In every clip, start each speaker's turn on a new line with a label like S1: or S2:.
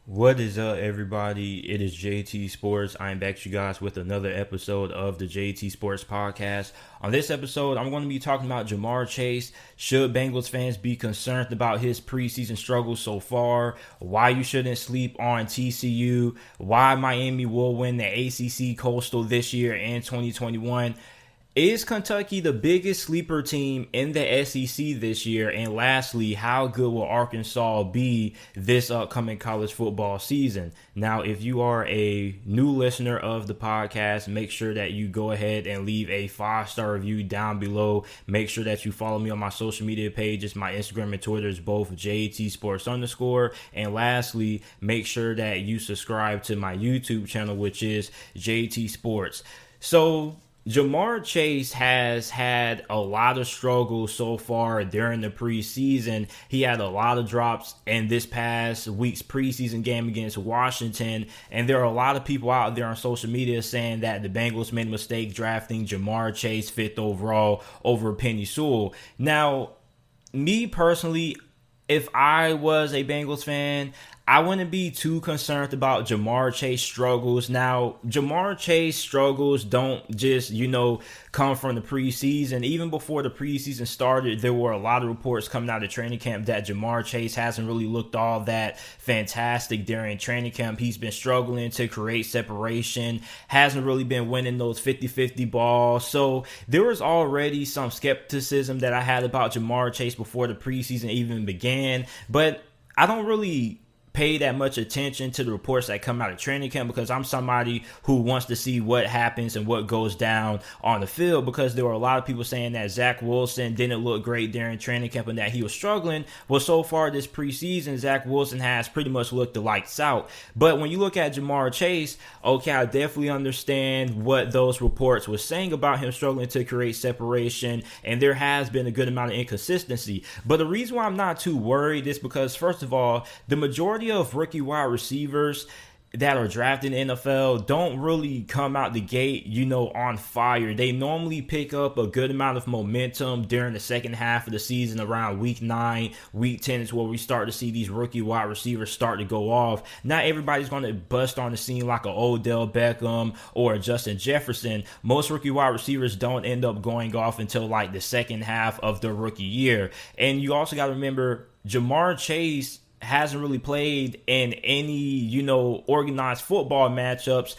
S1: What is up, everybody? It is JT Sports. I am back to you guys with another episode of the JT Sports Podcast. On this episode, I'm going to be talking about Jamarr Chase. Should Bengals fans be concerned about his preseason struggles so far? Why you shouldn't sleep on TCU? Why Miami will win the ACC Coastal this year in 2021? Is Kentucky the biggest sleeper team in the SEC this year? And lastly, how good will Arkansas be this upcoming college football season? Now, if you are a new listener of the podcast, make sure that you go ahead and leave a 5-star review down below. Make sure that you follow me on my social media pages. My Instagram and Twitter is both JT Sports _. And lastly, make sure that you subscribe to my YouTube channel, which is JT Sports. So, Jamarr Chase has had a lot of struggles so far during the preseason. He had a lot of drops in this past week's preseason game against Washington. And there are a lot of people out there on social media saying that the Bengals made a mistake drafting Jamarr Chase 5th overall over Penny Sewell. Now, me personally, if I was a Bengals fan, I wouldn't be too concerned about Jamarr Chase struggles. Now, Jamarr Chase struggles don't just, come from the preseason. Even before the preseason started, there were a lot of reports coming out of training camp that Jamarr Chase hasn't really looked all that fantastic during training camp. He's been struggling to create separation, hasn't really been winning those 50-50 balls. So there was already some skepticism that I had about Jamarr Chase before the preseason even began. But I don't really pay that much attention to the reports that come out of training camp because I'm somebody who wants to see what happens and what goes down on the field, because there were a lot of people saying that Zach Wilson didn't look great during training camp and that he was struggling. Well, so far this preseason, Zach Wilson has pretty much looked the lights out. But when you look at Jamarr Chase, okay, I definitely understand what those reports were saying about him struggling to create separation, and there has been a good amount of inconsistency. But the reason why I'm not too worried is because, first of all, the majority of rookie wide receivers that are drafted in the NFL don't really come out the gate, on fire. They normally pick up a good amount of momentum during the second half of the season. Around week 9, week 10 is where we start to see these rookie wide receivers start to go off. Not everybody's going to bust on the scene like a Odell Beckham or a Justin Jefferson. Most rookie wide receivers don't end up going off until like the second half of their rookie year. And you also got to remember, Jamarr Chase hasn't really played in any, organized football matchups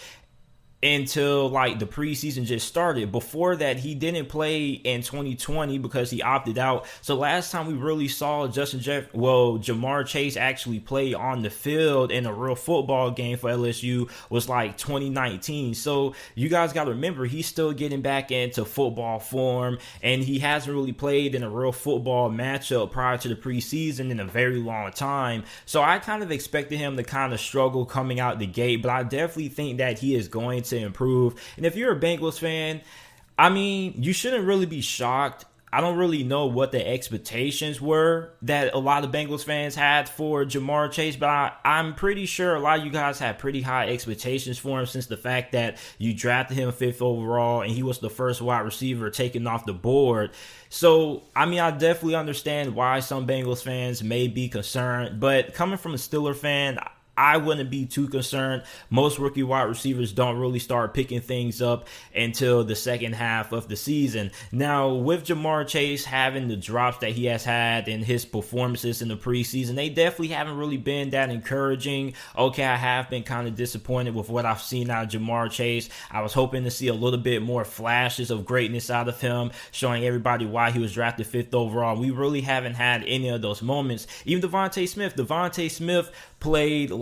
S1: until like the preseason just started. Before that, he didn't play in 2020 because he opted out. So last time we really saw Jamarr Chase actually play on the field in a real football game for LSU was like 2019. So you guys got to remember, he's still getting back into football form, and he hasn't really played in a real football matchup prior to the preseason in a very long time. So I kind of expected him to kind of struggle coming out the gate, but I definitely think that he is going to improve. And if you're a Bengals fan, you shouldn't really be shocked. I don't really know what the expectations were that a lot of Bengals fans had for Jamarr Chase, but I'm pretty sure a lot of you guys had pretty high expectations for him, since the fact that you drafted him 5th overall and he was the first wide receiver taken off the board. So, I definitely understand why some Bengals fans may be concerned, but coming from a Steeler fan, I wouldn't be too concerned. Most rookie wide receivers don't really start picking things up until the second half of the season. Now, with Jamarr Chase having the drops that he has had in his performances in the preseason, they definitely haven't really been that encouraging. Okay, I have been kind of disappointed with what I've seen out of Jamarr Chase. I was hoping to see a little bit more flashes of greatness out of him, showing everybody why he was drafted 5th overall. We really haven't had any of those moments. Even Devontae Smith played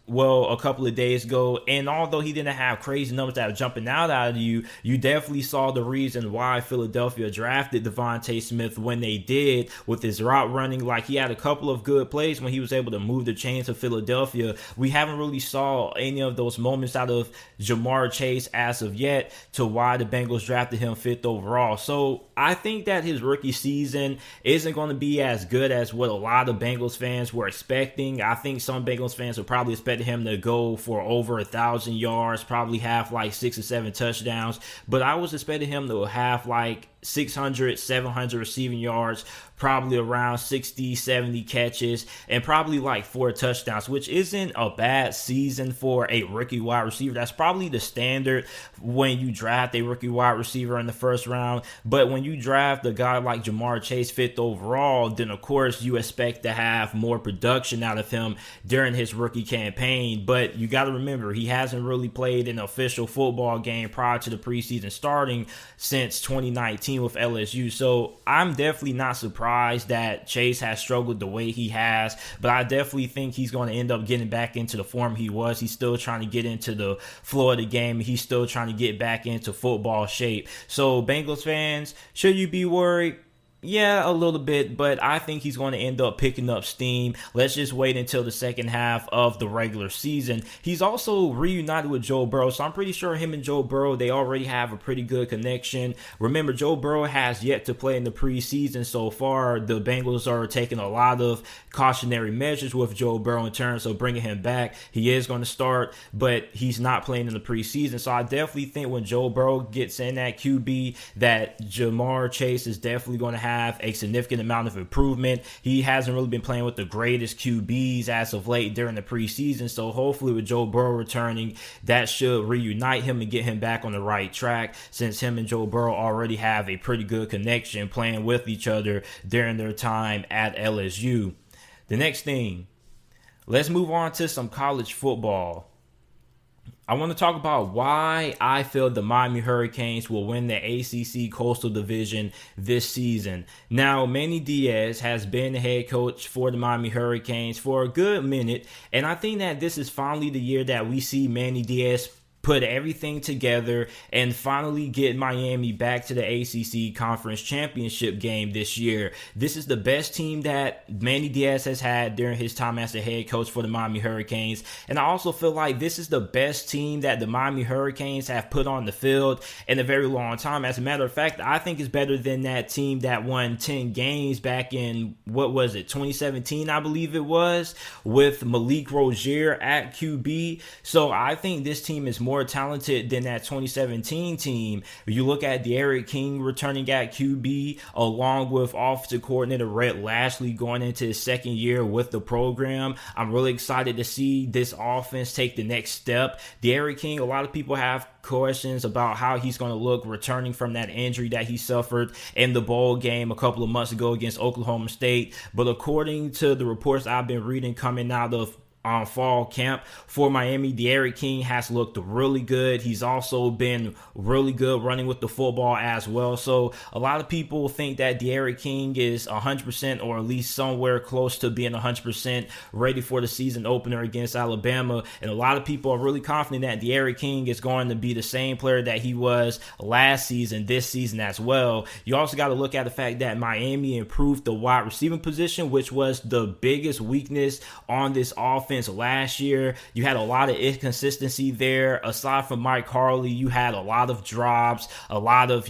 S1: a couple of days ago, and although he didn't have crazy numbers that are jumping out of you, you definitely saw the reason why Philadelphia drafted Devontae Smith when they did, with his route running. Like, he had a couple of good plays when he was able to move the chains of Philadelphia. We haven't really saw any of those moments out of Jamarr Chase as of yet, to why the Bengals drafted him 5th overall. So I think that his rookie season isn't going to be as good as what a lot of Bengals fans were expecting. I think some Bengals fans were probably expecting him to go for over 1,000 yards, probably have like 6 or 7 touchdowns. But I was expecting him to have like 600, 700 receiving yards, probably around 60, 70 catches, and probably like 4 touchdowns, which isn't a bad season for a rookie wide receiver. That's probably the standard when you draft a rookie wide receiver in the first round. But when you draft a guy like Jamarr Chase 5th overall, then of course you expect to have more production out of him during his rookie campaign. But you got to remember, he hasn't really played an official football game prior to the preseason starting since 2019 with LSU. So I'm definitely not surprised that Chase has struggled the way he has, but I definitely think he's going to end up getting back into the form he was. He's still trying to get into the flow of the game. He's still trying to get back into football shape. So Bengals fans, should you be worried? Yeah, a little bit, but I think he's going to end up picking up steam. Let's just wait until the second half of the regular season. He's also reunited with Joe Burrow, so I'm pretty sure him and Joe Burrow, they already have a pretty good connection. Remember, Joe Burrow has yet to play in the preseason so far. The Bengals are taking a lot of cautionary measures with Joe Burrow in terms of bringing him back. He is going to start, but he's not playing in the preseason, so I definitely think when Joe Burrow gets in at QB, that Jamarr Chase is definitely going to have a significant amount of improvement. He hasn't really been playing with the greatest QBs as of late during the preseason, so hopefully with Joe Burrow returning, that should reunite him and get him back on the right track, since him and Joe Burrow already have a pretty good connection playing with each other during their time at LSU. The next thing, let's move on to some college football. I want to talk about why I feel the Miami Hurricanes will win the ACC Coastal Division this season. Now, Manny Diaz has been the head coach for the Miami Hurricanes for a good minute, and I think that this is finally the year that we see Manny Diaz put everything together and finally get Miami back to the ACC Conference Championship game this year. This is the best team that Manny Diaz has had during his time as the head coach for the Miami Hurricanes. And I also feel like this is the best team that the Miami Hurricanes have put on the field in a very long time. As a matter of fact, I think it's better than that team that won 10 games back in, 2017, I believe it was, with Malik Rozier at QB. So I think this team is more talented than that 2017 team. If you look at D'Eriq King returning at QB, along with offensive coordinator Rhett Lashley going into his second year with the program, I'm really excited to see this offense take the next step. D'Eriq King, a lot of people have questions about how he's going to look returning from that injury that he suffered in the bowl game a couple of months ago against Oklahoma State. But according to the reports I've been reading coming out of fall camp for Miami, D'Eriq King has looked really good. He's also been really good running with the football as well. So a lot of people think that D'Eriq King is 100% or at least somewhere close to being 100% ready for the season opener against Alabama. And a lot of people are really confident that D'Eriq King is going to be the same player that he was last season, this season as well. You also got to look at the fact that Miami improved the wide receiving position, which was the biggest weakness on this offense last year. You had a lot of inconsistency there. Aside from Mike Harley, you had a lot of drops, a lot of,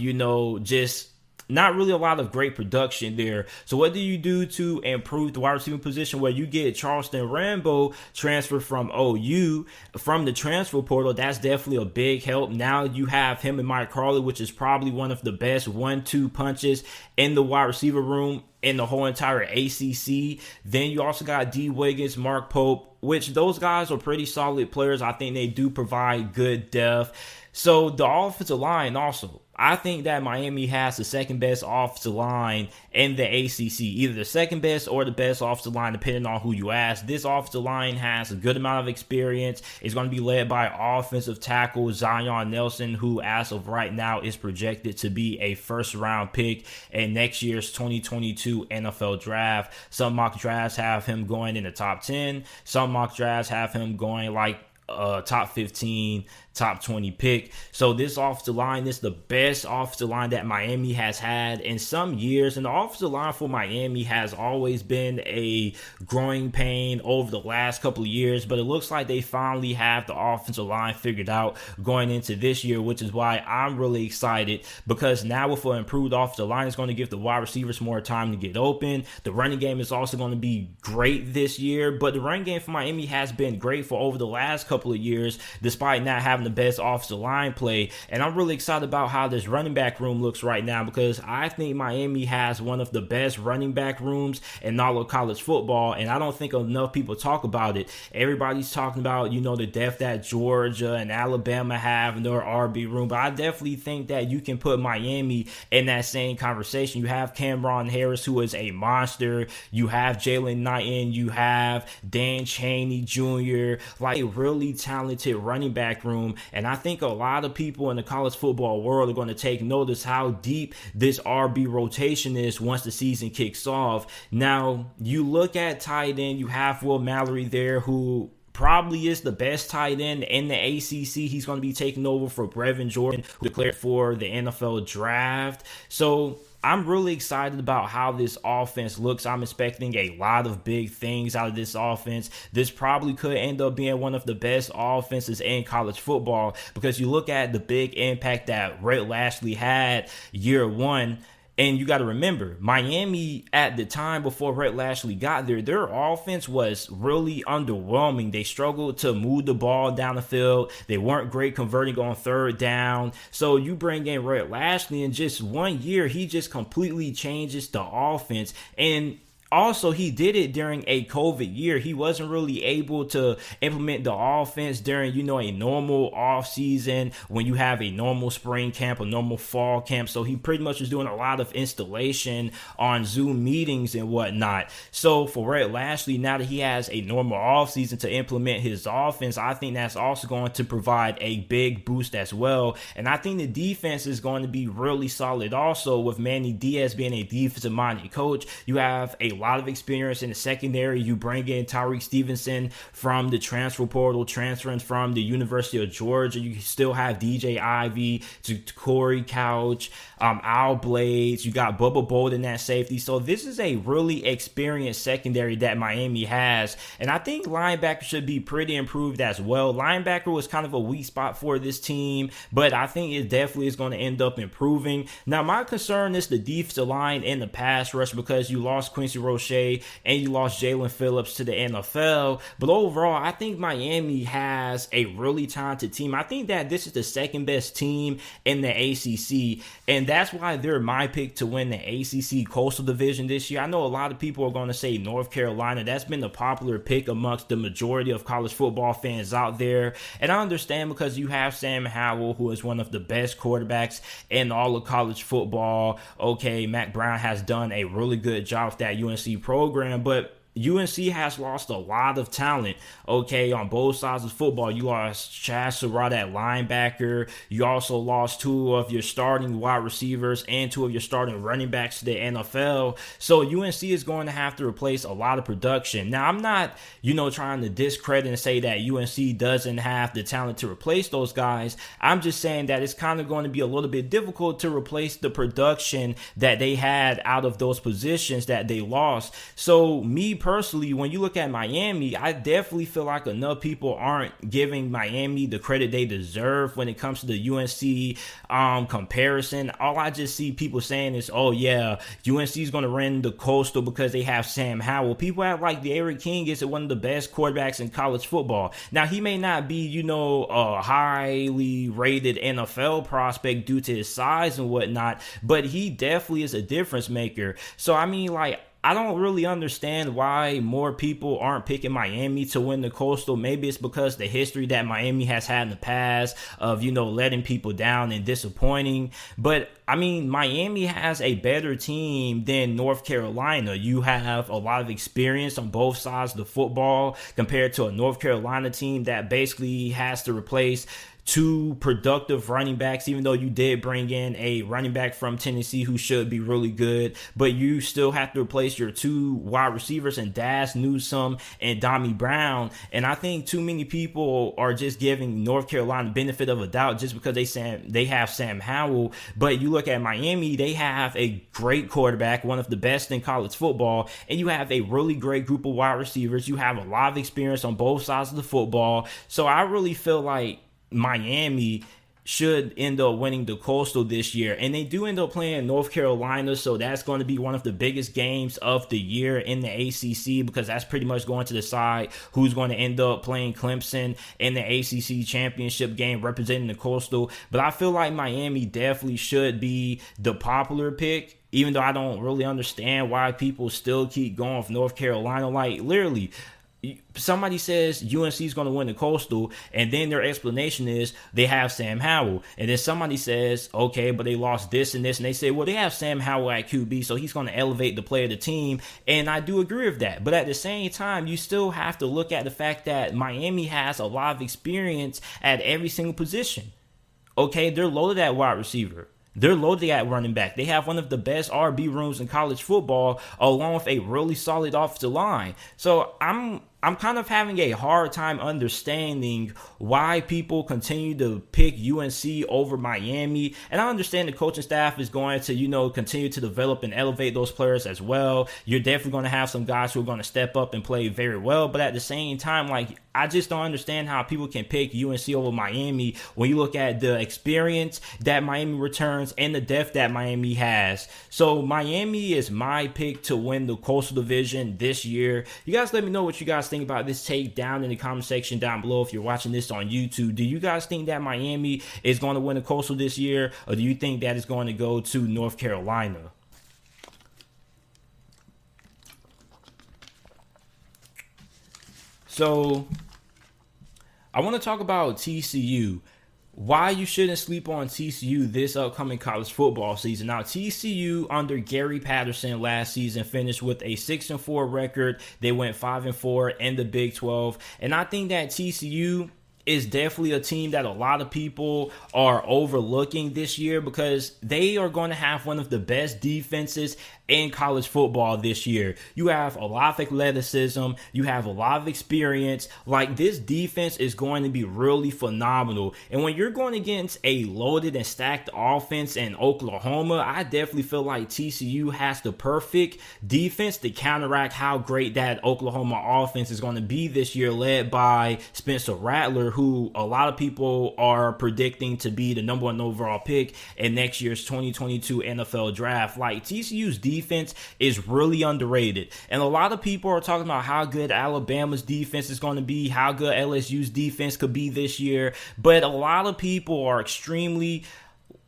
S1: just not really a lot of great production there. So what do you do to improve the wide receiving position? Well, you get Charleston Rambo transferred from OU from the transfer portal. That's definitely a big help. Now you have him and Mike Harley, which is probably one of the best 1-2 punches in the wide receiver room in the whole entire ACC. Then you also got D. Wiggins, Mark Pope, which those guys are pretty solid players. I think they do provide good depth. So the offensive line also, I think that Miami has the second best offensive line in the ACC, either the second best or the best offensive line, depending on who you ask. This offensive line has a good amount of experience. It's going to be led by offensive tackle Zion Nelson, who as of right now is projected to be a first-round pick in next year's 2022 NFL Draft. Some mock drafts have him going in the top 10. Some mock drafts have him going like top 15, top 20 pick. So this offensive line is the best offensive line that Miami has had in some years. And the offensive line for Miami has always been a growing pain over the last couple of years. But it looks like they finally have the offensive line figured out going into this year, which is why I'm really excited, because now with an improved offensive line, it's going to give the wide receivers more time to get open. The running game is also going to be great this year. But the running game for Miami has been great for over the last couple of years, despite not having the best offensive line play. And I'm really excited about how this running back room looks right now, because I think Miami has one of the best running back rooms in all of college football. And I don't think enough people talk about it. Everybody's talking about, the depth that Georgia and Alabama have in their RB room. But I definitely think that you can put Miami in that same conversation. You have Cameron Harris, who is a monster. You have Jalen Knighton. You have Dan Chaney Jr., like a really talented running back room. And I think a lot of people in the college football world are going to take notice how deep this RB rotation is once the season kicks off. Now, you look at tight end, you have Will Mallory there, who probably is the best tight end in the ACC. He's going to be taking over for Brevin Jordan, who declared for the NFL draft. So I'm really excited about how this offense looks. I'm expecting a lot of big things out of this offense. This probably could end up being one of the best offenses in college football, because you look at the big impact that Rhett Lashlee had year one. And you got to remember, Miami at the time before Rhett Lashlee got there, their offense was really underwhelming. They struggled to move the ball down the field. They weren't great converting on third down. So you bring in Rhett Lashlee, in just 1 year, he just completely changes the offense. And also, he did it during a COVID year. He wasn't really able to implement the offense during, a normal off season, when you have a normal spring camp, a normal fall camp. So he pretty much was doing a lot of installation on Zoom meetings and whatnot. So for Rhett Lashlee, now that he has a normal off season to implement his offense, I think that's also going to provide a big boost as well. And I think the defense is going to be really solid also, with Manny Diaz being a defensive-minded coach. You have a lot of experience in the secondary. You bring in Tyreek Stevenson from the transfer portal, transferring from the University of Georgia. You still have DJ Ivey, Corey Couch, Al Blades. You got Bubba Bolden at safety. So this is a really experienced secondary that Miami has. And I think linebacker should be pretty improved as well. Linebacker was kind of a weak spot for this team, but I think it definitely is going to end up improving. Now, my concern is the defensive line and the pass rush, because you lost Quincy Roche and you lost Jalen Phillips to the NFL. But overall, I think Miami has a really talented team. I think that this is the second best team in the ACC, and that's why they're my pick to win the ACC Coastal Division this year. I know a lot of people are going to say North Carolina. That's been the popular pick amongst the majority of college football fans out there, and I understand, because you have Sam Howell, who is one of the best quarterbacks in all of college football. Okay, Mac Brown has done a really good job with that UNC program, but UNC has lost a lot of talent, okay, on both sides of football. You lost Chaz Surratt at linebacker. You also lost two of your starting wide receivers and two of your starting running backs to the NFL. So UNC is going to have to replace a lot of production. Now, I'm not, trying to discredit and say that UNC doesn't have the talent to replace those guys. I'm just saying that it's kind of going to be a little bit difficult to replace the production that they had out of those positions that they lost. So me personally, when you look at Miami, I definitely feel like enough people aren't giving Miami the credit they deserve when it comes to the UNC comparison. All I just see people saying is, oh yeah, UNC is going to win the Coastal because they have Sam Howell. People act like the Eric King is one of the best quarterbacks in college football. Now, he may not be, a highly rated NFL prospect due to his size and whatnot, but he definitely is a difference maker. So, I don't really understand why more people aren't picking Miami to win the Coastal. Maybe it's because the history that Miami has had in the past of, letting people down and disappointing. But, Miami has a better team than North Carolina. You have a lot of experience on both sides of the football compared to a North Carolina team that basically has to replace two productive running backs, even though you did bring in a running back from Tennessee who should be really good, but you still have to replace your two wide receivers in Daz Newsome and Dommy Brown. And I think too many people are just giving North Carolina the benefit of a doubt just because they have Sam Howell. But you look at Miami, they have a great quarterback, one of the best in college football, and you have a really great group of wide receivers. You have a lot of experience on both sides of the football. So I really feel like Miami should end up winning the Coastal this year. And they do end up playing North Carolina, so that's going to be one of the biggest games of the year in the ACC, because that's pretty much going to decide who's going to end up playing Clemson in the ACC championship game representing the Coastal. But I feel like Miami definitely should be the popular pick, even though I don't really understand why people still keep going with North Carolina. Like, literally, somebody says UNC is going to win the Coastal, and then their explanation is they have Sam Howell. And then somebody says, okay, but they lost this and this. And they say, well, they have Sam Howell at QB, so he's going to elevate the play of the team. And I do agree with that. But at the same time, you still have to look at the fact that Miami has a lot of experience at every single position. Okay, they're loaded at wide receiver. They're loaded at running back. They have one of the best RB rooms in college football, along with a really solid offensive line. So I'm kind of having a hard time understanding why people continue to pick UNC over Miami. And I understand the coaching staff is going to, continue to develop and elevate those players as well. You're definitely going to have some guys who are going to step up and play very well. But at the same time, I just don't understand how people can pick UNC over Miami when you look at the experience that Miami returns and the depth that Miami has. So Miami is my pick to win the Coastal Division this year. You guys let me know what you guys think about this take down in the comment section down below if you're watching this on YouTube. Do you guys think that Miami is going to win the Coastal this year, or do you think that it's going to go to North Carolina? So I want to talk about TCU. Why you shouldn't sleep on TCU this upcoming college football season. Now, TCU under Gary Patterson last season finished with a 6-4 record. They went 5-4 in the Big 12. And I think that TCU is definitely a team that a lot of people are overlooking this year, because they are going to have one of the best defenses in college football this year. You have a lot of athleticism. You have a lot of experience. This defense is going to be really phenomenal. And when you're going against a loaded and stacked offense in Oklahoma, I definitely feel like TCU has the perfect defense to counteract how great that Oklahoma offense is going to be this year, led by Spencer Rattler, who a lot of people are predicting to be the number 1 overall pick in next year's 2022 NFL draft. TCU's defense is really underrated. And a lot of people are talking about how good Alabama's defense is going to be, how good LSU's defense could be this year. But a lot of people are extremely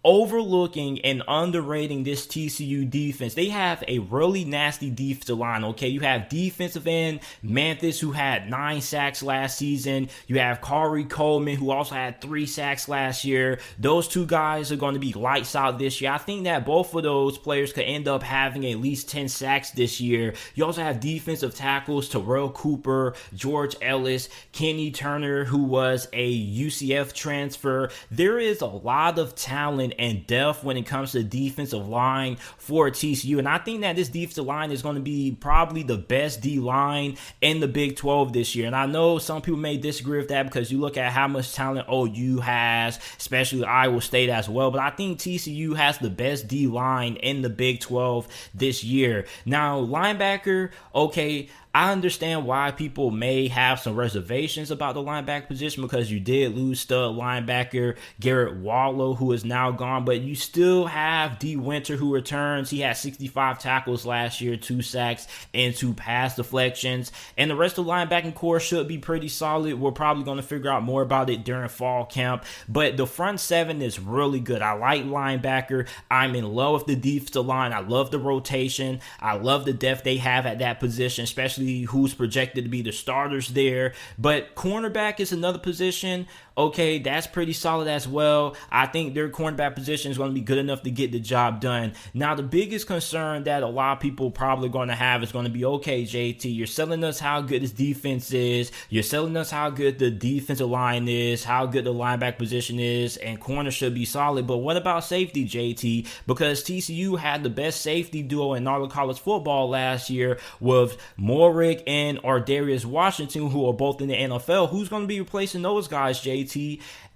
S1: overlooking and underrating this TCU defense. They have a really nasty defensive line, okay? You have defensive end Mathis, who had 9 sacks last season. You have Corey Coleman, who also had 3 sacks last year. Those two guys are going to be lights out this year. I think that both of those players could end up having at least 10 sacks this year. You also have defensive tackles Terrell Cooper, George Ellis, Kenny Turner, who was a UCF transfer. There is a lot of talent and depth when it comes to the defensive line for TCU. And I think that this defensive line is going to be probably the best D-line in the Big 12 this year. And I know some people may disagree with that, because you look at how much talent OU has, especially Iowa State as well. But I think TCU has the best D-line in the Big 12 this year. Now, linebacker, okay, I understand why people may have some reservations about the linebacker position, because you did lose stud linebacker Garrett Wallow, who is now gone, but you still have D. Winter, who returns. He had 65 tackles last year, 2 sacks, and 2 pass deflections. And the rest of the linebacking core should be pretty solid. We're probably going to figure out more about it during fall camp, but the front 7 is really good. I like linebacker. I'm in love with the defensive line. I love the rotation. I love the depth they have at that position, especially who's projected to be the starters there. But cornerback is another position. Okay, that's pretty solid as well. I think their cornerback position is going to be good enough to get the job done. Now, the biggest concern that a lot of people probably going to have is going to be, okay, JT, you're selling us how good this defense is. You're selling us how good the defensive line is, how good the linebacker position is, and corner should be solid. But what about safety, JT? Because TCU had the best safety duo in all of college football last year with Morick and Ardarius Washington, who are both in the NFL. Who's going to be replacing those guys, JT?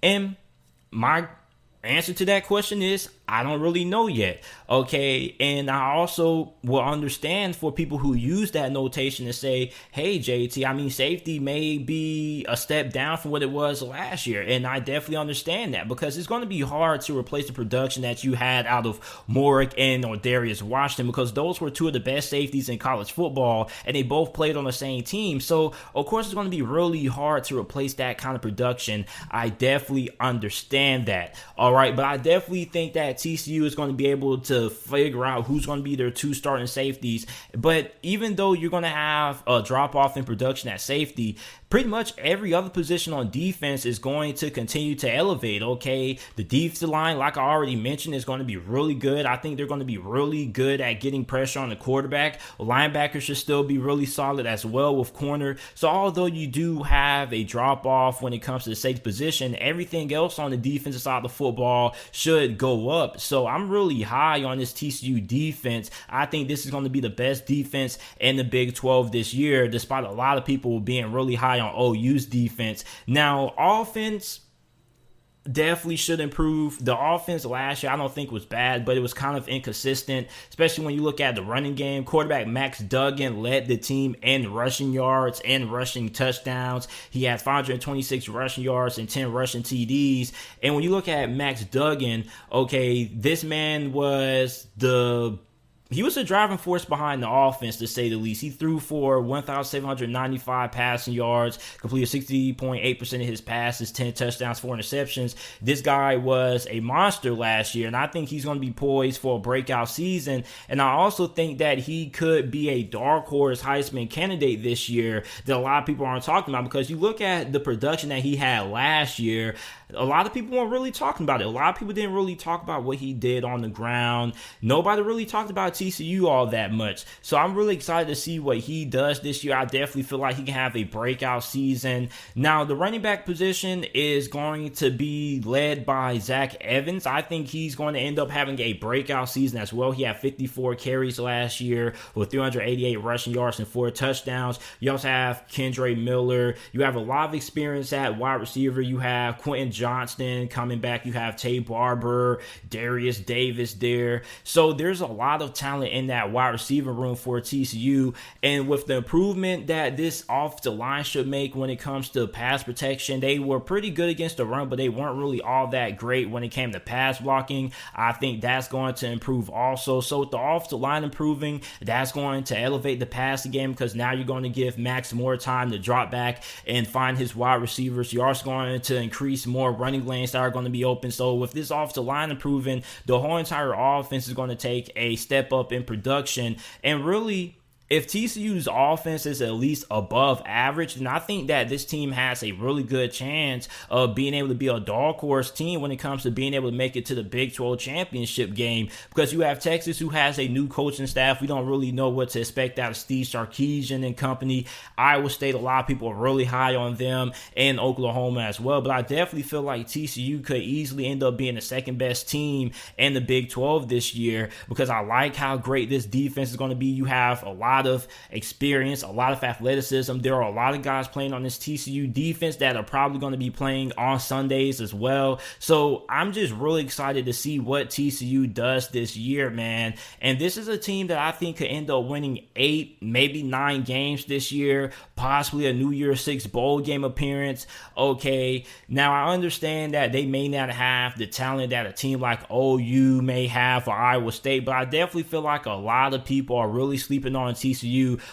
S1: And my answer to that question is I don't really know yet. Okay. And I also will understand for people who use that notation to say, hey, JT, I mean, safety may be a step down from what it was last year. And I definitely understand that because it's going to be hard to replace the production that you had out of Morick and or Darius Washington, because those were two of the best safeties in college football and they both played on the same team. So, of course, it's going to be really hard to replace that kind of production. I definitely understand that. All right. But I definitely think that TCU is going to be able to figure out who's going to be their two starting safeties. But even though you're going to have a drop off in production at safety, pretty much every other position on defense is going to continue to elevate, okay? The defensive line, like I already mentioned, is going to be really good. I think they're going to be really good at getting pressure on the quarterback. Linebackers should still be really solid as well with corner. So although you do have a drop-off when it comes to the safety position, everything else on the defensive side of the football should go up. So I'm really high on this TCU defense. I think this is going to be the best defense in the Big 12 this year, despite a lot of people being really high on OU's defense. Now, offense definitely should improve. The offense last year I don't think was bad, but it was kind of inconsistent, especially when you look at the running game. Quarterback Max Duggan led the team in rushing yards and rushing touchdowns. He had 526 rushing yards and 10 rushing TDs. And when you look at Max Duggan, okay, this man was he was a driving force behind the offense, to say the least. He threw for 1,795 passing yards, completed 60.8% of his passes, 10 touchdowns, 4 interceptions. This guy was a monster last year, and I think he's going to be poised for a breakout season. And I also think that he could be a dark horse Heisman candidate this year that a lot of people aren't talking about, because you look at the production that he had last year, a lot of people weren't really talking about it. A lot of people didn't really talk about what he did on the ground. Nobody really talked about TCU all that much. So I'm really excited to see what he does this year. I definitely feel like he can have a breakout season. Now, the running back position is going to be led by Zach Evans. I think he's going to end up having a breakout season as well. He had 54 carries last year with 388 rushing yards and 4 touchdowns. You also have Kendre Miller. You have a lot of experience at wide receiver. You have Quentin Johnston coming back. You have Tay Barber, Darius Davis there. So there's a lot of talent in that wide receiver room for TCU. And with the improvement that this offensive line should make when it comes to pass protection, they were pretty good against the run, but they weren't really all that great when it came to pass blocking. I think that's going to improve also. So with the offensive line improving, that's going to elevate the passing game, because now you're going to give Max more time to drop back and find his wide receivers. You're also going to increase more running lanes that are going to be open. So with this offensive line improving, the whole entire offense is going to take a step up in production. And really, if TCU's offense is at least above average, then I think that this team has a really good chance of being able to be a dark horse team when it comes to being able to make it to the Big 12 championship game, because you have Texas, who has a new coaching staff. We don't really know what to expect out of Steve Sarkisian and company. Iowa State, a lot of people are really high on them, and Oklahoma as well. But I definitely feel like TCU could easily end up being the second best team in the Big 12 this year, because I like how great this defense is going to be. You have a lot of experience, a lot of athleticism. There are a lot of guys playing on this TCU defense that are probably going to be playing on Sundays as well. So I'm just really excited to see what TCU does this year, man. And this is a team that I think could end up winning 8, maybe 9 games this year, possibly a New Year's 6 bowl game appearance. Okay, now I understand that they may not have the talent that a team like OU may have or Iowa State, but I definitely feel like a lot of people are really sleeping on TCU.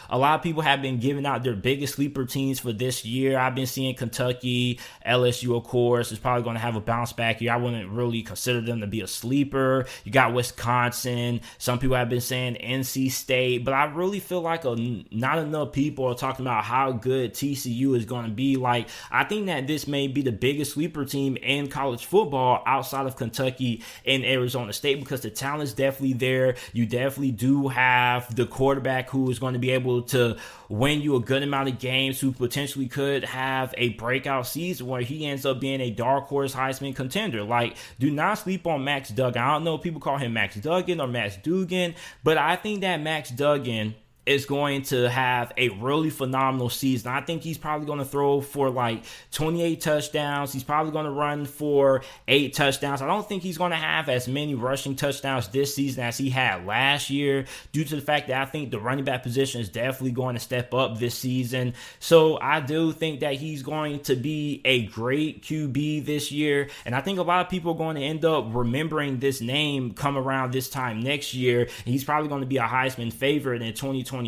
S1: A lot of people have been giving out their biggest sleeper teams for this year. I've been seeing Kentucky, LSU, of course, is probably going to have a bounce back year. I wouldn't really consider them to be a sleeper. You got Wisconsin. Some people have been saying NC State, but I really feel like not enough people are talking about how good TCU is going to be. Like, I think that this may be the biggest sleeper team in college football outside of Kentucky and Arizona State, because the talent is definitely there. You definitely do have the quarterback who is going to be able to win you a good amount of games, who potentially could have a breakout season where he ends up being a dark horse Heisman contender. Like, do not sleep on Max Duggan. I don't know if people call him Max Duggan or Max Dugan, but I think that Max Duggan is going to have a really phenomenal season. I think he's probably going to throw for like 28 touchdowns. He's probably going to run for 8 touchdowns. I don't think he's going to have as many rushing touchdowns this season as he had last year, due to the fact that I think the running back position is definitely going to step up this season. So I do think that he's going to be a great QB this year. And I think a lot of people are going to end up remembering this name come around this time next year. And he's probably going to be a Heisman favorite in 2022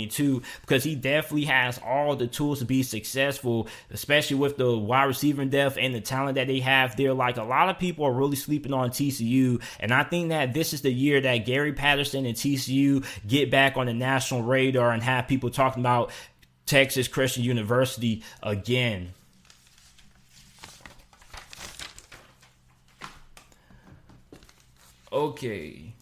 S1: because he definitely has all the tools to be successful, especially with the wide receiver depth and the talent that they have there. Like, a lot of people are really sleeping on TCU, and I think that this is the year that Gary Patterson and TCU get back on the national radar and have people talking about Texas Christian University again. Okay.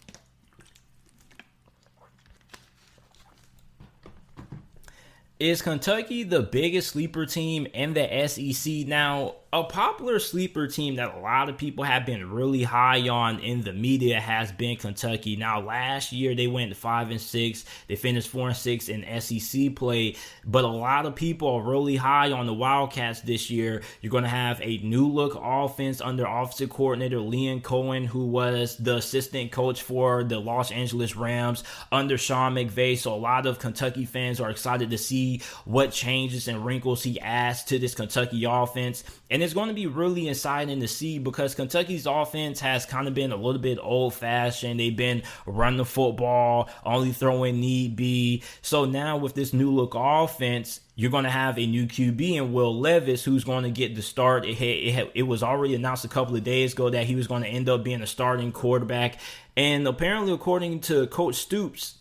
S1: Is Kentucky the biggest sleeper team in the SEC? Now, a popular sleeper team that a lot of people have been really high on in the media has been Kentucky. Now, last year they went 5-6. They finished 4-6 in SEC play, but a lot of people are really high on the Wildcats this year. You're going to have a new look offense under offensive coordinator Liam Cohen, who was the assistant coach for the Los Angeles Rams under Sean McVay. So a lot of Kentucky fans are excited to see what changes and wrinkles he adds to this Kentucky offense. And it's going to be really exciting to see because Kentucky's offense has kind of been a little bit old-fashioned. They've been running the football, only throwing need be. So now with this new look offense, you're going to have a new QB in Will Levis, who's going to get the start. It was already announced a couple of days ago that he was going to end up being a starting quarterback. And apparently, according to Coach Stoops,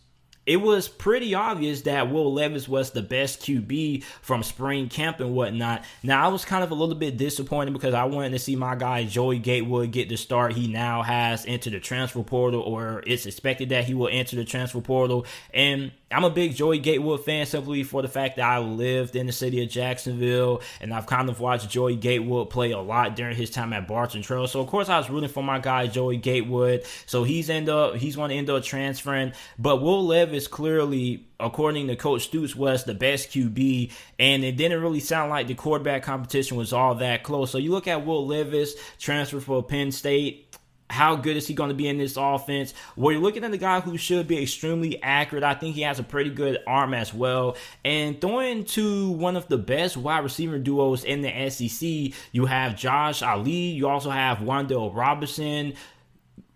S1: it was pretty obvious that Will Levis was the best QB from spring camp and whatnot. Now, I was kind of a little bit disappointed because I wanted to see my guy Joey Gatewood get the start. He now has entered the transfer portal, or it's expected that he will enter the transfer portal. And I'm a big Joey Gatewood fan simply for the fact that I lived in the city of Jacksonville, and I've kind of watched Joey Gatewood play a lot during his time at Barton Trail. So, of course, I was rooting for my guy Joey Gatewood. So he's going to end up transferring. But Will Levis clearly, according to Coach Stoops, was the best QB, and it didn't really sound like the quarterback competition was all that close. So you look at Will Levis, transfer for Penn State. How good is he going to be in this offense? Well, you're looking at a guy who should be extremely accurate. I think he has a pretty good arm as well. And throwing to one of the best wide receiver duos in the SEC, you have Josh Ali. You also have Wan'Dale Robinson,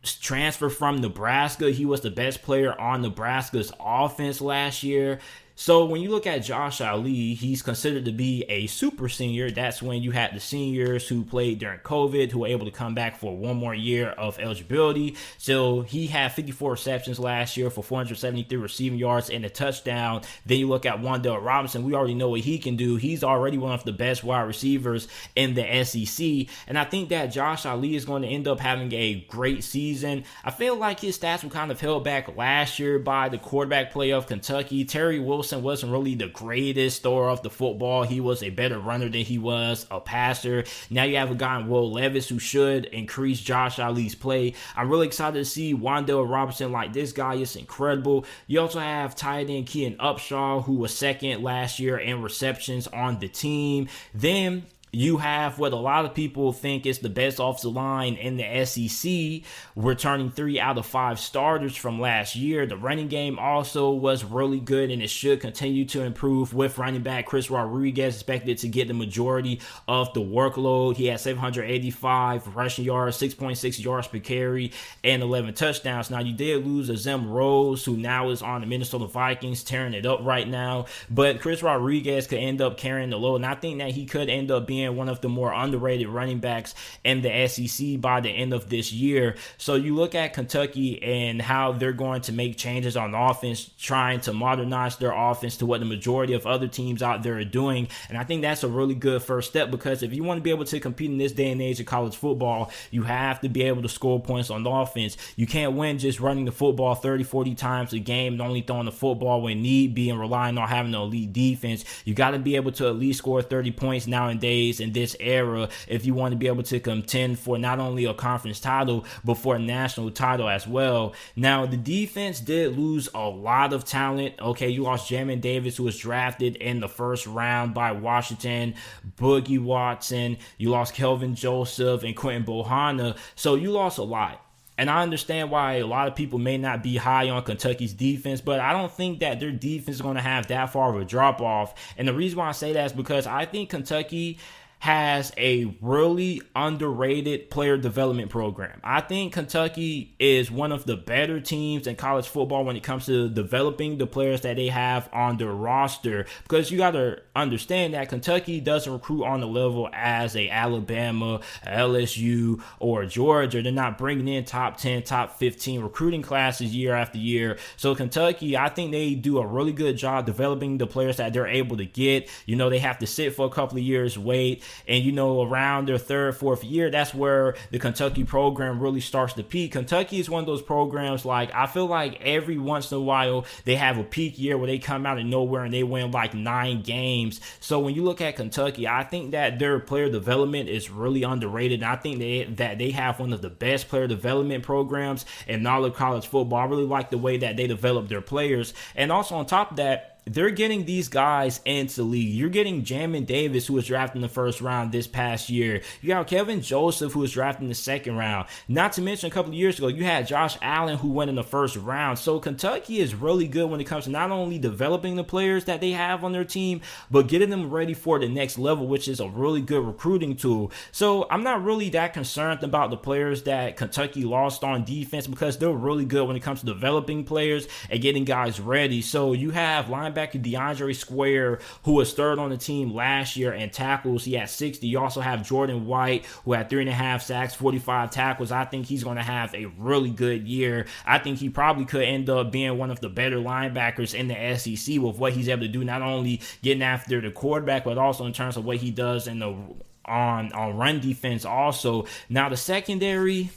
S1: transfer from Nebraska. He was the best player on Nebraska's offense last year. So when you look at Josh Ali, he's considered to be a super senior. That's when you had the seniors who played during COVID, who were able to come back for one more year of eligibility. So he had 54 receptions last year for 473 receiving yards and a touchdown. Then you look at Wan'Dale Robinson. We already know what he can do. He's already one of the best wide receivers in the SEC. And I think that Josh Ali is going to end up having a great season. I feel like his stats were kind of held back last year by the quarterback play of Kentucky. Terry Wilson wasn't really the greatest thrower of the football. He was a better runner than he was a passer. Now you have a guy in Will Levis who should increase Josh Ali's play. I'm really excited to see Wan'Dale Robinson. Like, this guy is incredible. You also have tight end Keaton Upshaw, who was second last year in receptions on the team. Then you have what a lot of people think is the best offensive line in the SEC, returning 3 out of 5 starters from last year. The running game also was really good, and it should continue to improve with running back Chris Rodriguez expected to get the majority of the workload. He had 785 rushing yards, 6.6 yards per carry, and 11 touchdowns. Now, you did lose Azem Rose, who now is on the Minnesota Vikings, tearing it up right now. But Chris Rodriguez could end up carrying the load, and I think that he could end up being one of the more underrated running backs in the SEC by the end of this year. So you look at Kentucky and how they're going to make changes on offense, trying to modernize their offense to what the majority of other teams out there are doing. And I think that's a really good first step, because if you want to be able to compete in this day and age of college football, you have to be able to score points on the offense. You can't win just running the football 30, 40 times a game and only throwing the football when need be and relying on having an elite defense. You got to be able to at least score 30 points nowadays days in this era if you want to be able to contend for not only a conference title, but for a national title as well. Now, the defense did lose a lot of talent. Okay, you lost Jamarr Davis, who was drafted in the first round by Washington, Boogie Watson, you lost Kelvin Joseph and Quentin Bohanna, so you lost a lot. And I understand why a lot of people may not be high on Kentucky's defense, but I don't think that their defense is going to have that far of a drop-off. And the reason why I say that is because I think Kentucky has a really underrated player development program. I think Kentucky is one of the better teams in college football when it comes to developing the players that they have on their roster, because you got to understand that Kentucky doesn't recruit on the level as a Alabama, LSU, or Georgia. They're not bringing in top 10, top 15 recruiting classes year after year. So Kentucky, I think they do a really good job developing the players that they're able to get. You know, they have to sit for a couple of years, wait. And, you know, around their third, fourth year, that's where the Kentucky program really starts to peak. Kentucky is one of those programs, like, I feel like every once in a while they have a peak year where they come out of nowhere and they win like 9 games. So when you look at Kentucky, I think that their player development is really underrated. And I think that they have one of the best player development programs in all of college football. I really like the way that they develop their players. And also on top of that, they're getting these guys into the league. You're getting Jamarr Davis, who was drafted in the first round this past year. You got Kelvin Joseph, who was drafted in the second round. Not to mention, a couple of years ago, you had Josh Allen, who went in the first round. So Kentucky is really good when it comes to not only developing the players that they have on their team, but getting them ready for the next level, which is a really good recruiting tool. So I'm not really that concerned about the players that Kentucky lost on defense, because they're really good when it comes to developing players and getting guys ready. So you have linebacker DeAndre Square, who was third on the team last year in tackles. He had 60. You also have Jordan White, who had 3.5 sacks, 45 tackles. I think he's going to have a really good year. I think he probably could end up being one of the better linebackers in the SEC with what he's able to do, not only getting after the quarterback, but also in terms of what he does in the on run defense also. Now, the secondary,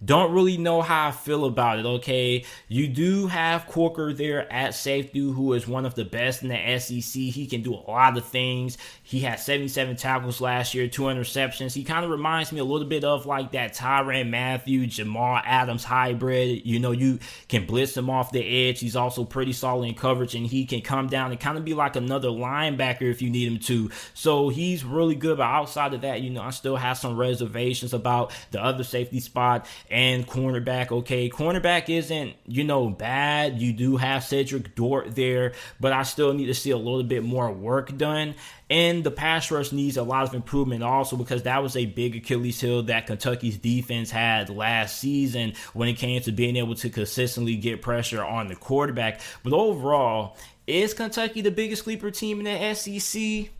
S1: don't really know how I feel about it, okay? You do have Corker there at safety, who is one of the best in the SEC. He can do a lot of things. He had 77 tackles last year, 2 interceptions. He kind of reminds me a little bit of like that Tyrann Mathieu, Jamal Adams hybrid. You know, you can blitz him off the edge. He's also pretty solid in coverage, and he can come down and kind of be like another linebacker if you need him to. So he's really good, but outside of that, you know, I still have some reservations about the other safety spot and cornerback. Okay, cornerback isn't, you know, bad. You do have Cedric Dort there, but I still need to see a little bit more work done. And the pass rush needs a lot of improvement also, because that was a big Achilles heel that Kentucky's defense had last season when it came to being able to consistently get pressure on the quarterback. But overall, is Kentucky the biggest sleeper team in the SEC?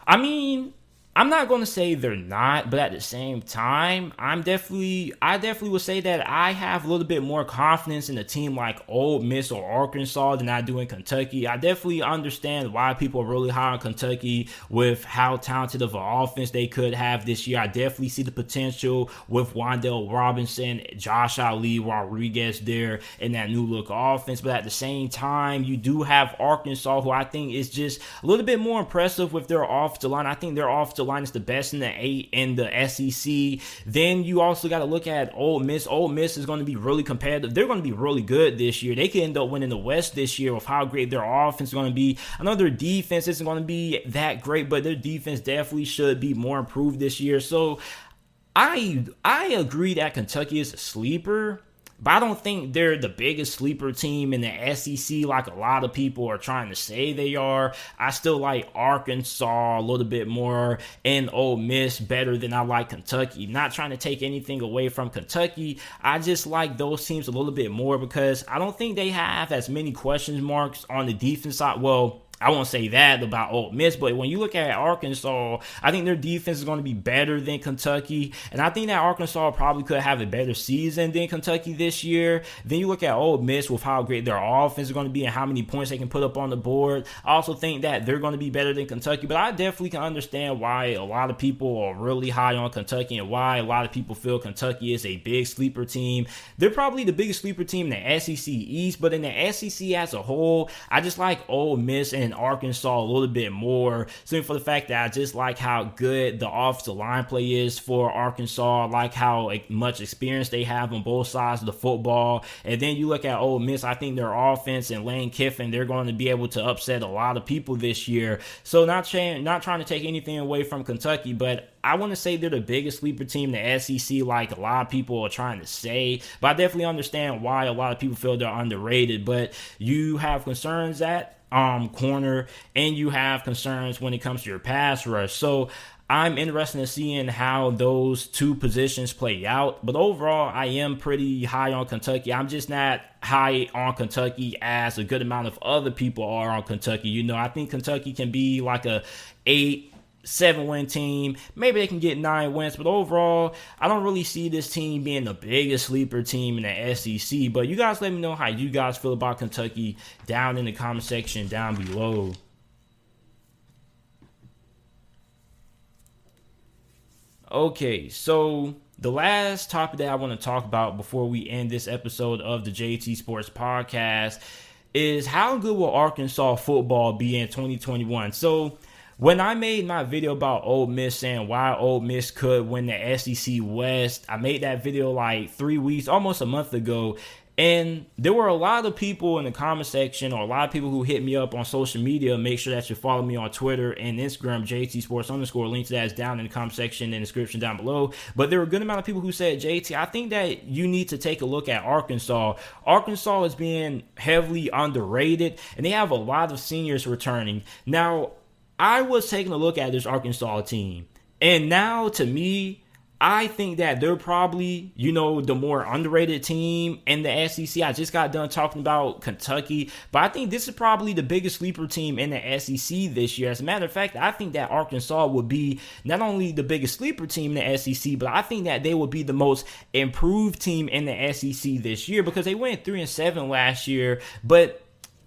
S1: I mean, I'm not going to say they're not, but at the same time, I definitely would say that I have a little bit more confidence in a team like Ole Miss or Arkansas than I do in Kentucky. I definitely understand why people are really high on Kentucky with how talented of an offense they could have this year. I definitely see the potential with Wan'Dale Robinson, Josh Ali Rodriguez there in that new look offense. But at the same time, you do have Arkansas, who I think is just a little bit more impressive with their offensive line. I think their offensive line is the best in the SEC. Then you also got to look at Ole Miss. Ole Miss is going to be really competitive. They're going to be really good this year. They could end up winning the West this year with how great their offense is going to be. I know their defense isn't going to be that great, but their defense definitely should be more improved this year. So I agree that Kentucky is a sleeper, but I don't think they're the biggest sleeper team in the SEC like a lot of people are trying to say they are. I still like Arkansas a little bit more and Ole Miss better than I like Kentucky. Not trying to take anything away from Kentucky. I just like those teams a little bit more because I don't think they have as many question marks on the defense side. Well, I won't say that about Ole Miss, but when you look at Arkansas, I think their defense is going to be better than Kentucky, and I think that Arkansas probably could have a better season than Kentucky this year. Then you look at Ole Miss with how great their offense is going to be and how many points they can put up on the board. I also think that they're going to be better than Kentucky, but I definitely can understand why a lot of people are really high on Kentucky and why a lot of people feel Kentucky is a big sleeper team. They're probably the biggest sleeper team in the SEC East, but in the SEC as a whole, I just like Ole Miss and in Arkansas a little bit more, simply for the fact that I just like how good the offensive line play is for Arkansas. I like how much experience they have on both sides of the football. And then you look at Ole Miss, I think their offense and Lane Kiffin, they're going to be able to upset a lot of people this year. So not trying to take anything away from Kentucky, but I want to say they're the biggest sleeper team in the SEC, like a lot of people are trying to say. But I definitely understand why a lot of people feel they're underrated. But you have concerns at corner, and you have concerns when it comes to your pass rush. So I'm interested in seeing how those two positions play out. But overall, I am pretty high on Kentucky. I'm just not high on Kentucky as a good amount of other people are on Kentucky. You know, I think Kentucky can be like a 7-win team. Maybe they can get 9 wins, but overall, I don't really see this team being the biggest sleeper team in the SEC. But you guys let me know how you guys feel about Kentucky down in the comment section down below. Okay, so the last topic that I want to talk about before we end this episode of the JT Sports Podcast is how good will Arkansas football be in 2021? So when I made my video about Ole Miss saying why Ole Miss could win the SEC West, I made that video like 3 weeks, almost a month ago. And there were a lot of people in the comment section, or a lot of people who hit me up on social media. Make sure that you follow me on Twitter and Instagram, JT Sports _. Link to that is down in the comment section and description down below. But there were a good amount of people who said, JT, I think that you need to take a look at Arkansas. Arkansas is being heavily underrated, and they have a lot of seniors returning. Now, I was taking a look at this Arkansas team, and now to me, I think that they're probably, the more underrated team in the SEC. I just got done talking about Kentucky, but I think this is probably the biggest sleeper team in the SEC this year. As a matter of fact, I think that Arkansas would be not only the biggest sleeper team in the SEC, but I think that they would be the most improved team in the SEC this year, because they went 3-7 last year, but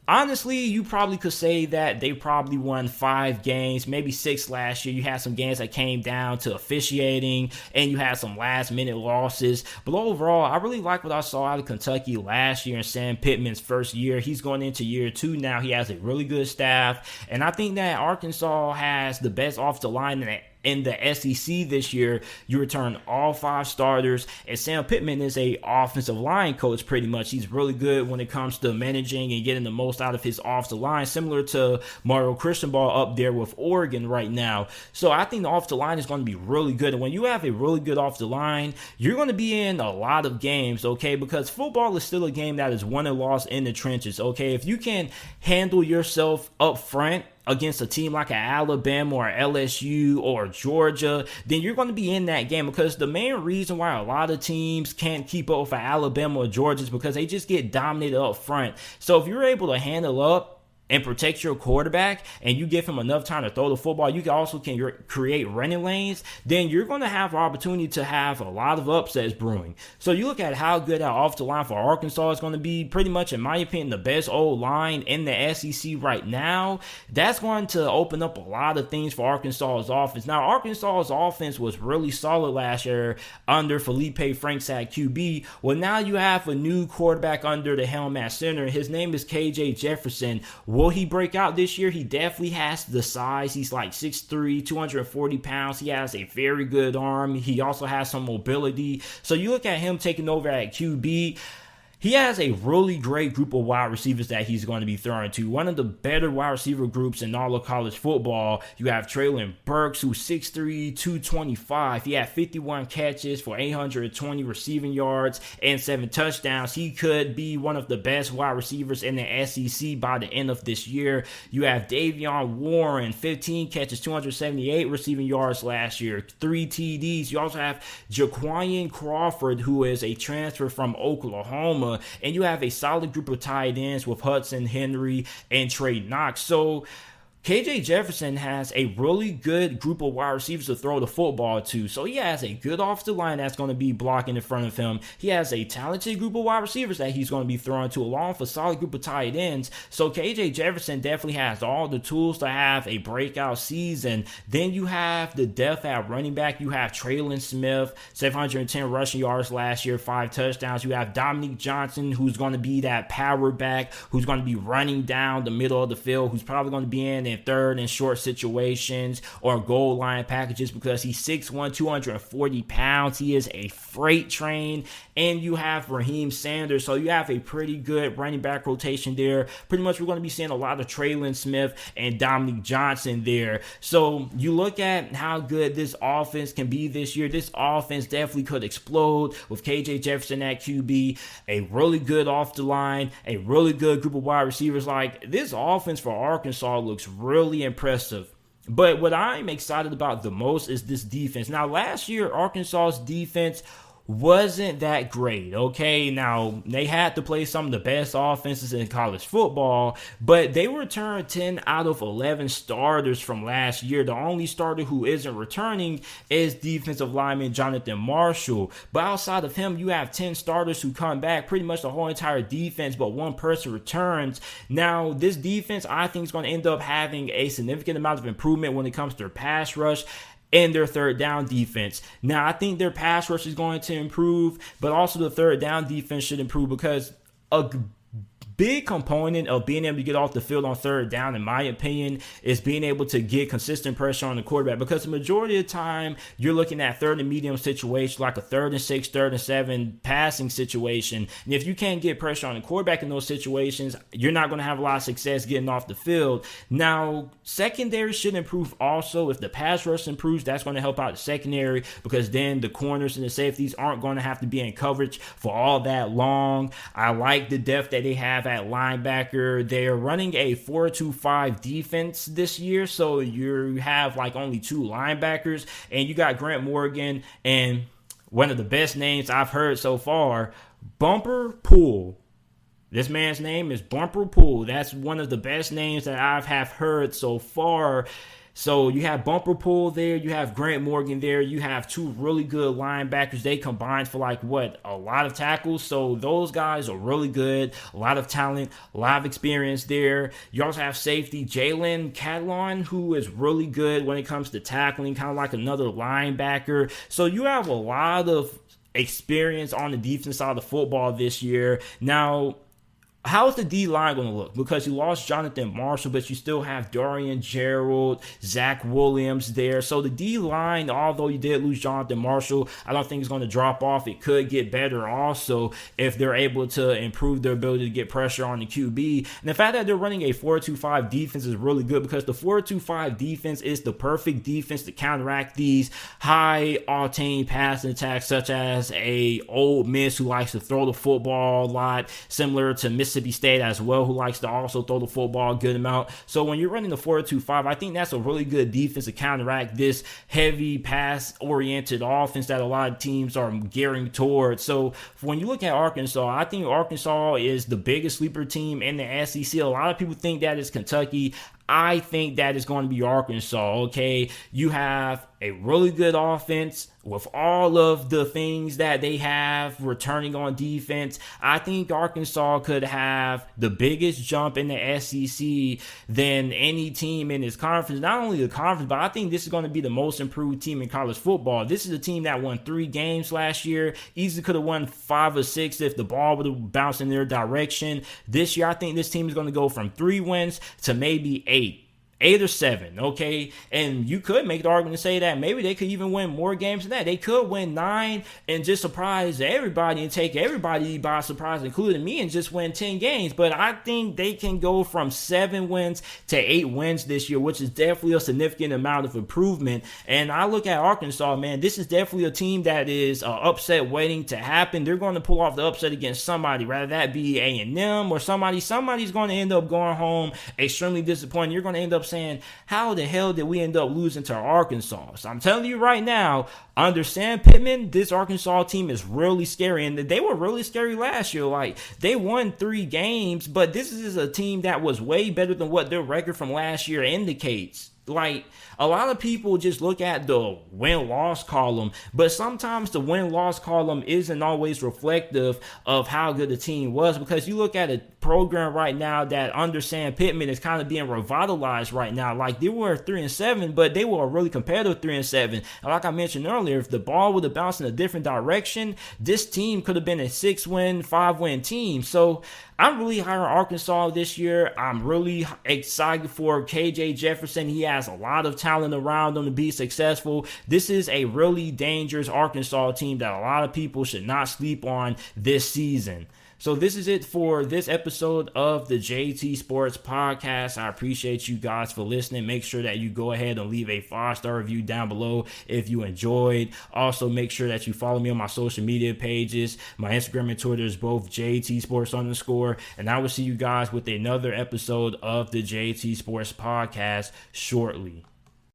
S1: honestly, you probably could say that they probably won 5 games, maybe 6 last year. You had some games that came down to officiating, and you had some last-minute losses. But overall, I really like what I saw out of Kentucky last year in Sam Pittman's first year. He's going into year 2 now. He has a really good staff. And I think that Arkansas has the best offensive line in the SEC this year. You return all 5 starters, and Sam Pittman is a offensive line coach pretty much. He's really good when it comes to managing and getting the most out of his offensive line, similar to Mario Cristobal up there with Oregon right now. So I think the offensive line is going to be really good, and when you have a really good offensive line, you're going to be in a lot of games, okay, because football is still a game that is won and lost in the trenches, okay? If you can handle yourself up front against a team like an Alabama or LSU or Georgia, then you're going to be in that game, because the main reason why a lot of teams can't keep up with Alabama or Georgia is because they just get dominated up front. So if you're able to handle up and protect your quarterback, and you give him enough time to throw the football, you also can create running lanes, then you're going to have an opportunity to have a lot of upsets brewing. So you look at how good that offensive line for Arkansas is going to be, pretty much, in my opinion, the best old line in the SEC right now. That's going to open up a lot of things for Arkansas's offense. Now, Arkansas's offense was really solid last year under Felipe Franks at QB. Well, now you have a new quarterback under the helm at center. His name is KJ Jefferson. Will he break out this year? He definitely has the size. He's like 6'3", 240 pounds. He has a very good arm. He also has some mobility. So you look at him taking over at QB. He has a really great group of wide receivers that he's going to be throwing to. One of the better wide receiver groups in all of college football. You have Traylon Burks, who's 6'3", 225. He had 51 catches for 820 receiving yards and 7 touchdowns. He could be one of the best wide receivers in the SEC by the end of this year. You have Davion Warren, 15 catches, 278 receiving yards last year, 3 TDs. You also have Jaquan Crawford, who is a transfer from Oklahoma. And you have a solid group of tight ends with Hudson Henry and Trey Knox. So KJ Jefferson has a really good group of wide receivers to throw the football to. So he has a good offensive line that's going to be blocking in front of him. He has a talented group of wide receivers that he's going to be throwing to, along with a solid group of tight ends. So KJ Jefferson definitely has all the tools to have a breakout season. Then you have the depth at running back. You have Traylon Smith, 710 rushing yards last year, 5 touchdowns. You have Dominique Johnson, who's going to be that power back, who's going to be running down the middle of the field, who's probably going to be in third and short situations or goal line packages because he's 6'1", 240 pounds. He is a freight train. And you have Raheem Sanders. So you have a pretty good running back rotation there. Pretty much we're going to be seeing a lot of Traylon Smith and Dominique Johnson there. So you look at how good this offense can be this year. This offense definitely could explode with KJ Jefferson at QB, a really good off the line, a really good group of wide receivers. Like, this offense for Arkansas looks really impressive. But what I'm excited about the most is this defense. Now, last year, Arkansas's defense wasn't that great, okay? Now, they had to play some of the best offenses in college football, but they returned 10 out of 11 starters from last year. The only starter who isn't returning is defensive lineman Jonathan Marshall. But outside of him, you have 10 starters who come back, pretty much the whole entire defense, but one person returns. Now, this defense, I think, is going to end up having a significant amount of improvement when it comes to their pass rush and their third down defense. Now, I think their pass rush is going to improve, but also the third down defense should improve because a big component of being able to get off the field on third down, in my opinion, is being able to get consistent pressure on the quarterback, because the majority of the time you're looking at third and medium situation, like a 3rd and 6, 3rd and 7 passing situation. And if you can't get pressure on the quarterback in those situations, you're not going to have a lot of success getting off the field. Now, secondary should improve also. If the pass rush improves, that's going to help out the secondary, because then the corners and the safeties aren't going to have to be in coverage for all that long. I like the depth that they have at linebacker. They're running a 4-2-5 defense this year, so you have like only 2 linebackers, and you got Grant Morgan and one of the best names I've heard so far, Bumper Pool. This man's name is Bumper Pool. That's one of the best names that I have heard so far. So you have Bumper Pool there, you have Grant Morgan there, you have 2 really good linebackers. They combined for a lot of tackles. So those guys are really good, a lot of talent, a lot of experience there. You also have safety Jalen Catalon, who is really good when it comes to tackling, kind of like another linebacker. So you have a lot of experience on the defense side of the football this year. Now, how is the D-line going to look? Because you lost Jonathan Marshall, but you still have Darian Gerald, Zach Williams there. So the D-line, although you did lose Jonathan Marshall, I don't think it's going to drop off. It could get better also if they're able to improve their ability to get pressure on the QB. And the fact that they're running a 4-2-5 defense is really good, because the 4-2-5 defense is the perfect defense to counteract these high-octane passing attacks, such as a Ole Miss who likes to throw the football a lot, similar to Mississippi State as well, who likes to also throw the football a good amount. So when you're running the 4-2-5, I think that's a really good defense to counteract this heavy pass-oriented offense that a lot of teams are gearing towards. So when you look at Arkansas, I think Arkansas is the biggest sleeper team in the SEC. A lot of people think that is Kentucky. I think that is going to be Arkansas, okay? You have a really good offense with all of the things that they have returning on defense. I think Arkansas could have the biggest jump in the SEC than any team in this conference. Not only the conference, but I think this is going to be the most improved team in college football. This is a team that won 3 games last year. Easily could have won 5 or 6 if the ball would have bounced in their direction. This year, I think this team is going to go from 3 wins to maybe 8 or 7, okay? And you could make the argument to say that maybe they could even win more games than that. They could win 9 and just surprise everybody and take everybody by surprise, including me, and just win 10 games. But I think they can go from 7 wins to 8 wins this year, which is definitely a significant amount of improvement. And I look at Arkansas, man, this is definitely a team that is upset waiting to happen. They're going to pull off the upset against somebody, rather that be A&M or somebody. Somebody's going to end up going home extremely disappointed. You're going to end up kept saying, how the hell did we end up losing to Arkansas? So I'm telling you right now, under Sam Pittman, this Arkansas team is really scary. And they were really scary last year. Like, they won 3 games, but this is a team that was way better than what their record from last year indicates. Like, a lot of people just look at the win-loss column, but sometimes the win-loss column isn't always reflective of how good the team was, because you look at a program right now that under Sam Pittman is kind of being revitalized right now. Like, they were 3-7, but they were a really competitive 3-7. And like I mentioned earlier, if the ball would have bounced in a different direction, this team could have been a 6-win, 5-win team. So I'm really high on Arkansas this year. I'm really excited for KJ Jefferson. He has a lot of talent around him to be successful. This is a really dangerous Arkansas team that a lot of people should not sleep on this season. So this is it for this episode of the JT Sports Podcast. I appreciate you guys for listening. Make sure that you go ahead and leave a 5-star review down below if you enjoyed. Also, make sure that you follow me on my social media pages. My Instagram and Twitter is both JT Sports _. And I will see you guys with another episode of the JT Sports Podcast shortly.